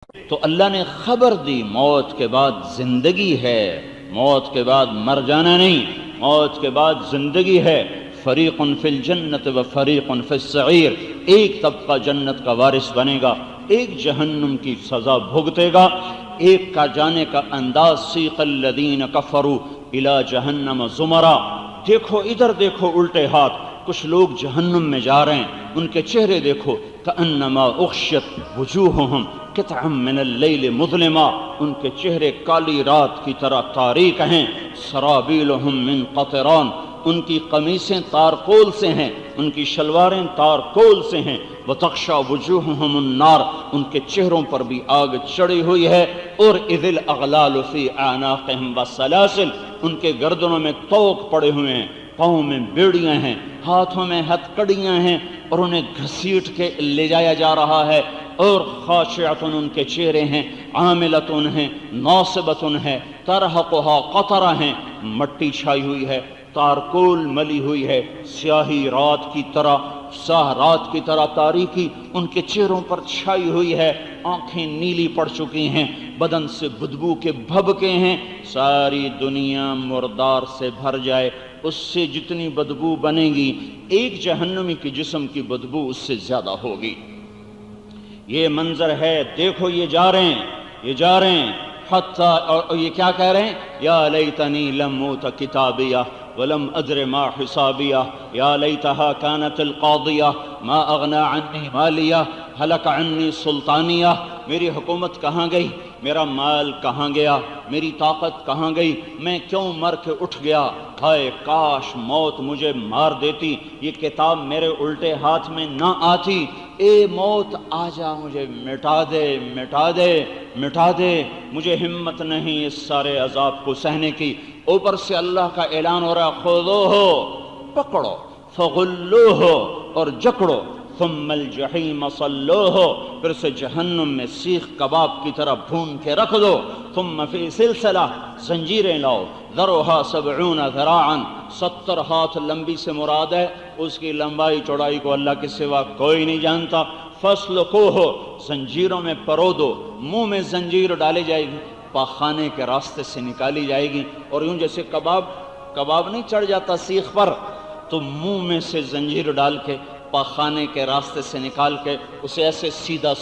تو اللہ نے خبر دی موت کے بعد زندگی ہے، موت کے بعد مر جانا نہیں، موت کے بعد زندگی ہے۔ فریق فی الجنت و فریق فی السعیر، ایک طبقہ جنت کا وارث بنے گا، ایک جہنم کی سزا بھگتے گا۔ ایک کا جانے کا انداز سیق الذین کفروا الی جہنم زمرا، دیکھو ادھر دیکھو الٹے ہاتھ، کچھ لوگ جہنم میں جا رہے ہیں، ان کے چہرے دیکھو کأنما اغشیت وجوہہم قطعا من اللیل مظلما، ان کے چہرے کالی رات کی طرح تاریک ہیں۔ سرابیلہم من قطران، ان کی قمیصیں تارکول سے ہیں، ان کی شلواریں تارکول سے ہیں۔ وتغشا وجوہہم النار، ان کے چہروں پر بھی آگ چڑھی ہوئی ہے۔ اور اذ الاغلال فی اعناقہم والسلاسل، ان کے گردنوں میں طوق پڑے ہوئے ہیں، پاؤں میں بیڑیاں ہیں، ہاتھوں میں ہتکڑیاں ہیں، اور انہیں گھسیٹ کے لے جایا جا رہا ہے۔ اور خاشعۃ، ان کے چہرے ہیں، عاملۃ ہیں، ناصبۃ ہیں، ترہقھا قطرہ ہیں، مٹی چھائی ہوئی ہے، تارکول ملی ہوئی ہے، سیاہی رات کی طرح، سیاہ رات کی طرح تاریکی ان کے چہروں پر چھائی ہوئی ہے، آنکھیں نیلی پڑ چکی ہیں، بدن سے بدبو کے بھبکے ہیں۔ ساری دنیا مردار سے بھر جائے، اس سے جتنی بدبو بنے گی ایک جہنمی کی جسم کی بدبو اس سے زیادہ ہوگی۔ یہ منظر ہے، دیکھو یہ جا رہے ہیں، یہ جا رہے ہیں، حتیٰ اور یہ کیا کہہ رہے ہیں؟ یا لیتنی لم اوت کتابیہ ولم ادر ما حسابیہ یا لیتہا کانت القاضیہ ما اغنی عنی مالیہ ہلک عنی سلطانیہ، میری حکومت کہاں گئی، میرا مال کہاں گیا، میری طاقت کہاں گئی، میں کیوں مر کے اٹھ گیا، ہائے کاش موت مجھے مار دیتی، یہ کتاب میرے الٹے ہاتھ میں نہ آتی، اے موت آ جا مجھے مٹا دے مٹا دے مٹا دے، مجھے ہمت نہیں اس سارے عذاب کو سہنے کی۔ اوپر سے اللہ کا اعلان ہو رہا، خذوہ، پکڑو، فغلوہ، اور جکڑو، ثم الجحیم صلوہ، پھر سے جہنم میں سیخ کباب کی طرح بھون کے رکھ دو، ثم فی سلسلہ، زنجیریں لاؤ، ذرعہا 70 ذراعا، 70 ہاتھ لمبی سے مراد ہے، اس کی لمبائی چوڑائی کو اللہ کے سوا کوئی نہیں جانتا۔ فاسلکوہ، زنجیروں میں پرو دو، منہ میں زنجیر ڈالی جائے گی، پاخانے کے راستے سے نکالی جائے گی، اور یوں جیسے کباب نہیں چڑھ جاتا سیخ پر، تو منہ میں سے زنجیر ڈال کے پاخانے کے راستے سے نکال کے اسے ایسے سیدھا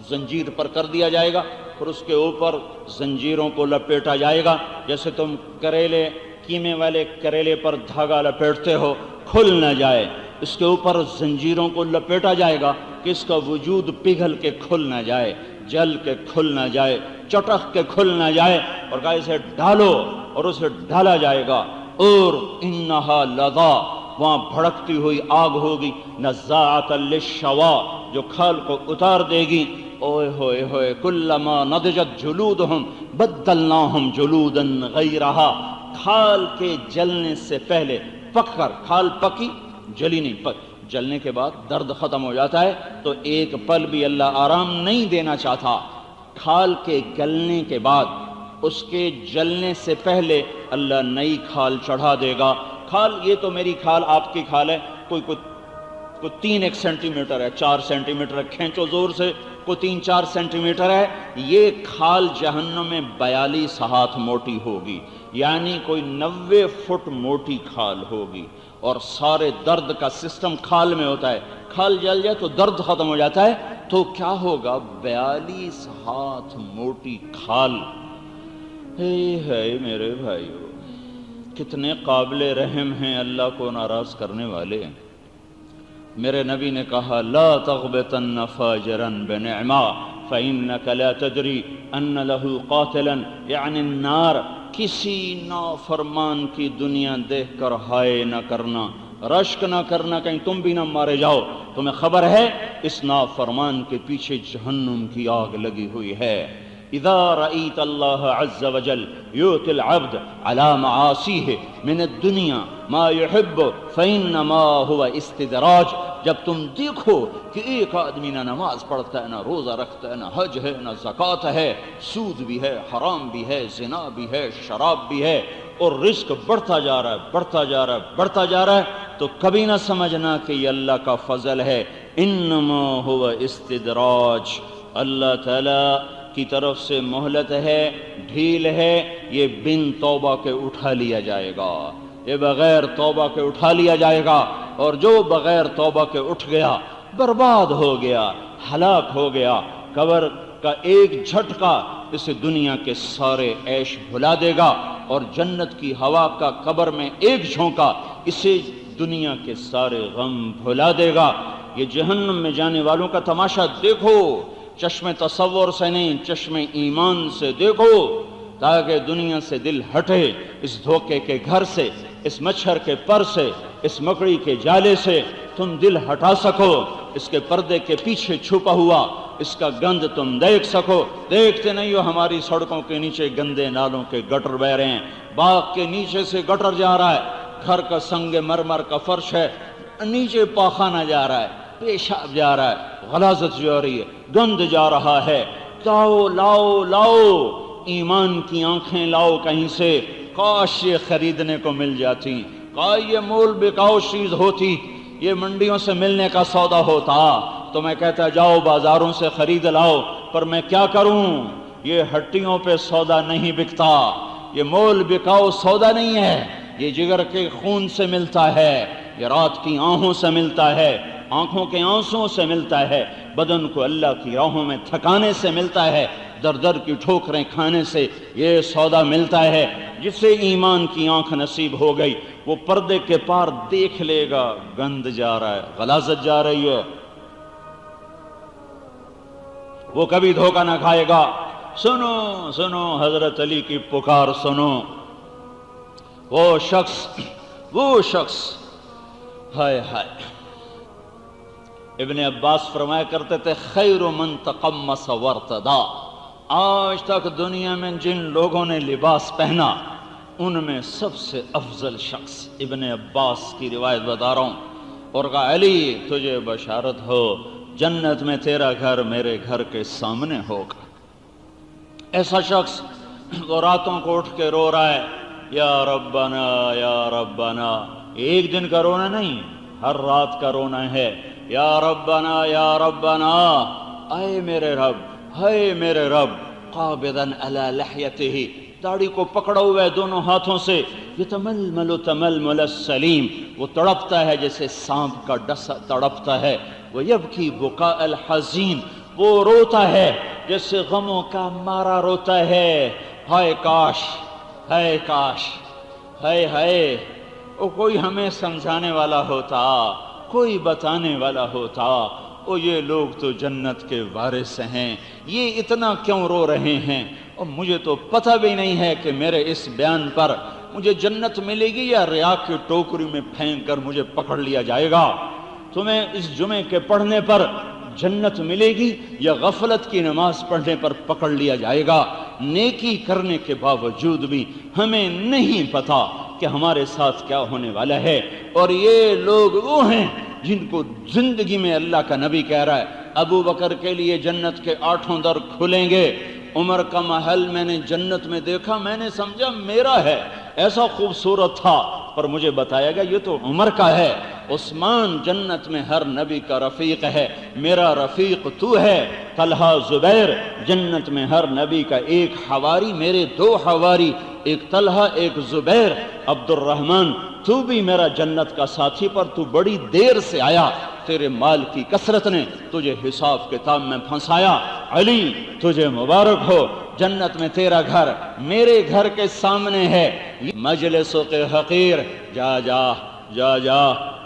زنجیر پر کر دیا جائے گا، اور اس کے اوپر زنجیروں کو لپیٹا جائے گا، جیسے تم کریلے، کیمے والے کریلے پر دھاگا لپیٹتے ہو کھل نہ جائے، اس کے اوپر زنجیروں کو لپیٹا جائے گا کہ اس کا وجود پگھل کے کھل نہ جائے، جل کے کھل نہ جائے، چٹخ کے کھل نہ جائے، اور کہا اسے ڈالو، اور اسے ڈالا جائے گا۔ اور انہا لظا، وہاں بھڑکتی ہوئی آگ ہوگی، نزاعۃ للشوا، جو کھال کو اتار دے گی۔ اوئے ہوئے ہوئے، کلما نضجت جلودہم بدلناہم جلودا غیرہا، کھال کے جلنے سے پہلے پک کر، کھال پکی جلی نہیں، جلنے کے بعد درد ختم ہو جاتا ہے، تو ایک پل بھی اللہ آرام نہیں دینا چاہتا۔ کھال کے گلنے کے بعد، اس کے جلنے سے پہلے اللہ نئی کھال چڑھا دے گا۔ کھال، یہ تو میری کھال آپ کی کھال ہے، کوئی 3 سینٹی میٹر ہے، 4 سینٹی میٹر ہے، کھینچو زور سے، کوئی 3-4 سینٹی میٹر ہے، یہ کھال جہنم میں 42 ہاتھ موٹی ہوگی، یعنی کوئی 90 فٹ موٹی کھال ہوگی، اور سارے درد کا سسٹم کھال میں ہوتا ہے، کھال جل جائے تو درد ختم ہو جاتا ہے، تو کیا ہوگا؟ 42 ہاتھ موٹی کھال۔ ہے میرے بھائیو، کتنے قابل رحم ہیں اللہ کو ناراض کرنے والے۔ میرے نبی نے کہا، لا تغبطن فاجرا بنعما فإنك لا تدری ان له قاتلا، یعنی النار، کسی نافرمان کی دنیا دیکھ کر ہائے نہ کرنا، رشک نہ کرنا، کہیں تم بھی نہ مارے جاؤ، تمہیں خبر ہے اس نافرمان کے پیچھے جہنم کی آگ لگی ہوئی ہے۔ اذا رأيت الله عز وجل يؤتي العبد على معاصيه من الدنيا ما يحب فإنما هو استدراج، جب تم دیکھو کہ ایک آدمی نہ نماز پڑھتا ہے، نہ روزہ رکھتا ہے، نہ حج ہے، نہ زکوٰۃ ہے، سود بھی ہے، حرام بھی ہے، زنا بھی ہے، شراب بھی ہے، اور رزق بڑھتا جا رہا ہے، بڑھتا جا رہا ہے، بڑھتا جا رہا ہے، تو کبھی نہ سمجھنا کہ یہ اللہ کا فضل ہے، انما هو استدراج۔ اللہ تعالیٰ کی طرف سے مہلت ہے، ڈھیل ہے، یہ بن توبہ کے اٹھا لیا جائے گا، یہ بغیر توبہ کے اٹھا لیا جائے گا، اور جو بغیر توبہ کے اٹھ گیا برباد ہو گیا، ہلاک ہو گیا۔ قبر کا ایک جھٹکا اسے دنیا کے سارے عیش بھلا دے گا، اور جنت کی ہوا کا قبر میں ایک جھونکا اسے دنیا کے سارے غم بھلا دے گا۔ یہ جہنم میں جانے والوں کا تماشا دیکھو، چشم تصور سے نہیں، چشم ایمان سے دیکھو، تاکہ دنیا سے دل ہٹے، اس دھوکے کے گھر سے، اس مچھر کے پر سے، اس مکڑی کے جالے سے تم دل ہٹا سکو، اس کے پردے کے پیچھے چھپا ہوا اس کا گند تم دیکھ سکو۔ دیکھتے نہیں ہو ہماری سڑکوں کے نیچے گندے نالوں کے گٹر بہ رہے ہیں، باغ کے نیچے سے گٹر جا رہا ہے، گھر کا سنگ مرمر کا فرش ہے، نیچے پاخانہ جا رہا ہے، پیشاب جا رہا ہے، غلاظت جا رہی ہے، گند جا رہا ہے۔ لاؤ لاؤ لاؤ ایمان کی آنکھیں لاؤ کہیں سے، کاش یہ خریدنے کو مل جاتی، کاش یہ مول بکاؤ چیز ہوتی، یہ منڈیوں سے ملنے کا سودا ہوتا تو میں کہتا جاؤ بازاروں سے خرید لاؤ، پر میں کیا کروں، یہ ہٹیوں پہ سودا نہیں بکتا، یہ مول بکاؤ سودا نہیں ہے، یہ جگر کے خون سے ملتا ہے، یہ رات کی آہوں سے ملتا ہے، آنکھوں کے آنسوں سے ملتا ہے، بدن کو اللہ کی راہوں میں تھکانے سے ملتا ہے، در در کی ٹھوکریں کھانے سے یہ سودا ملتا ہے۔ جسے ایمان کی آنکھ نصیب ہو گئی وہ پردے کے پار دیکھ لے گا، گند جا رہا ہے، غلاظت جا رہی ہے، وہ کبھی دھوکہ نہ کھائے گا۔ سنو سنو حضرت علی کی پکار سنو، وہ شخص ہائے ہائے، ابن عباس فرمایا کرتے تھے خیر من تقمص وارتدا، آج تک دنیا میں جن لوگوں نے لباس پہنا ان میں سب سے افضل شخص ابن عباس کی روایت بتا رہا ہوں، اور کہا علی تجھے بشارت ہو جنت میں تیرا گھر میرے گھر کے سامنے ہوگا۔ ایسا شخص وہ راتوں کو اٹھ کے رو رہا ہے، یا ربنا یا ربنا، ایک دن کا رونا نہیں، ہر رات کا رونا ہے، یا ربنا یا ربنا، اے میرے رب، ہے میرے رب، قابضا علی لحیتہ، داڑھی کو پکڑا ہوا ہے دونوں ہاتھوں سے، یتململ تململ السلیم، وہ تڑپتا ہے جیسے سانپ کا ڈسا تڑپتا ہے، ویبکی بکاء الحزین، وہ روتا ہے جیسے غموں کا مارا روتا ہے، ہائے کاش، ہائے کاش، ہائے ہائے، او کوئی ہمیں سمجھانے والا ہوتا، کوئی بتانے والا ہوتا، او یہ لوگ تو جنت کے وارث ہیں، یہ اتنا کیوں رو رہے ہیں، اور مجھے تو پتہ بھی نہیں ہے کہ میرے اس بیان پر مجھے جنت ملے گی یا ریا کی ٹوکری میں پھینک کر مجھے پکڑ لیا جائے گا، تمہیں اس جمعے کے پڑھنے پر جنت ملے گی یا غفلت کی نماز پڑھنے پر پکڑ لیا جائے گا۔ نیکی کرنے کے باوجود بھی ہمیں نہیں پتا کہ ہمارے ساتھ کیا ہونے والا ہے، اور یہ لوگ وہ ہیں جن کو زندگی میں اللہ کا نبی کہہ رہا ہے ابو بکر کے لیے جنت کے 8 در کھلیں گے، عمر کا محل میں نے جنت میں دیکھا، میں نے سمجھا میرا ہے، ایسا خوبصورت تھا، پر مجھے بتایا گیا یہ تو عمر کا ہے۔ عثمان جنت میں ہر نبی کا رفیق ہے، میرا رفیق تو ہے۔ طلحہ زبیر جنت میں ہر نبی کا ایک حواری، میرے 2 حواری، ایک طلحہ ایک زبیر۔ عبد الرحمن تو بھی میرا جنت کا ساتھی، پر تو بڑی دیر سے آیا، تیرے مال کی کثرت نے تجھے حساب کتاب میں پھنسایا۔ علی تجھے مبارک ہو، جنت میں تیرا گھر میرے گھر کے سامنے ہے۔ مجلسوں کے حقیر، جا جا جا جا،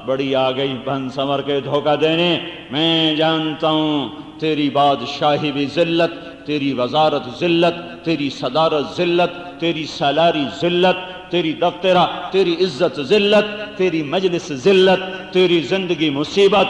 بڑی آ گئی بن سمر کے دھوکہ دینے، میں جانتا ہوں تیری بادشاہی بھی ذلت، تیری وزارت ذلت، تیری صدارت ذلت، تیری سالاری ذلت، تیری دفترہ، تیری عزت ذلت، تیری مجلس ذلت، تیری زندگی مصیبت۔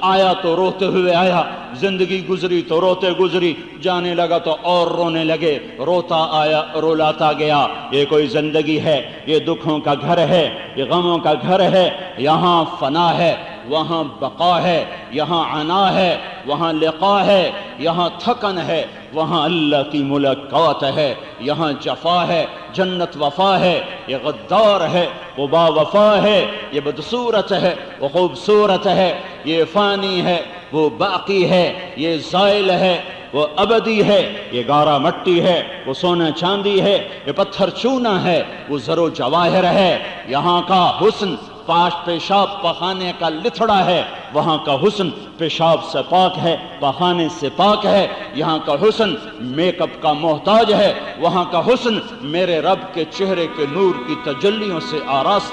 آیا تو روتے ہوئے آیا، زندگی گزری تو روتے گزری، جانے لگا تو اور رونے لگے، روتا آیا رولاتا گیا۔ یہ کوئی زندگی ہے؟ یہ دکھوں کا گھر ہے، یہ غموں کا گھر ہے۔ یہاں فنا ہے، وہاں بقا ہے، یہاں عنا ہے، وہاں لقاء ہے، یہاں تھکن ہے، وہاں اللہ کی ملاقات ہے، یہاں جفا ہے، جنت وفا ہے، یہ غدار ہے، وہ با وفا ہے، یہ بدصورت ہے، وہ خوبصورت ہے، یہ فانی ہے، وہ باقی ہے، یہ زائل ہے، وہ ابدی ہے، یہ گارا مٹی ہے، وہ سونا چاندی ہے، یہ پتھر چونا ہے، وہ زر و جواہر ہے۔ یہاں کا حسن پاش پیشاب پخانے کا لتھڑا ہے، وہاں کا حسن پیشاب سے پاک ہے، پخانے سے پاک ہے۔ یہاں کا حسن میک اپ کا محتاج ہے، وہاں کا حسن میرے رب کے چہرے کے نور کی تجلیوں سے آراستہ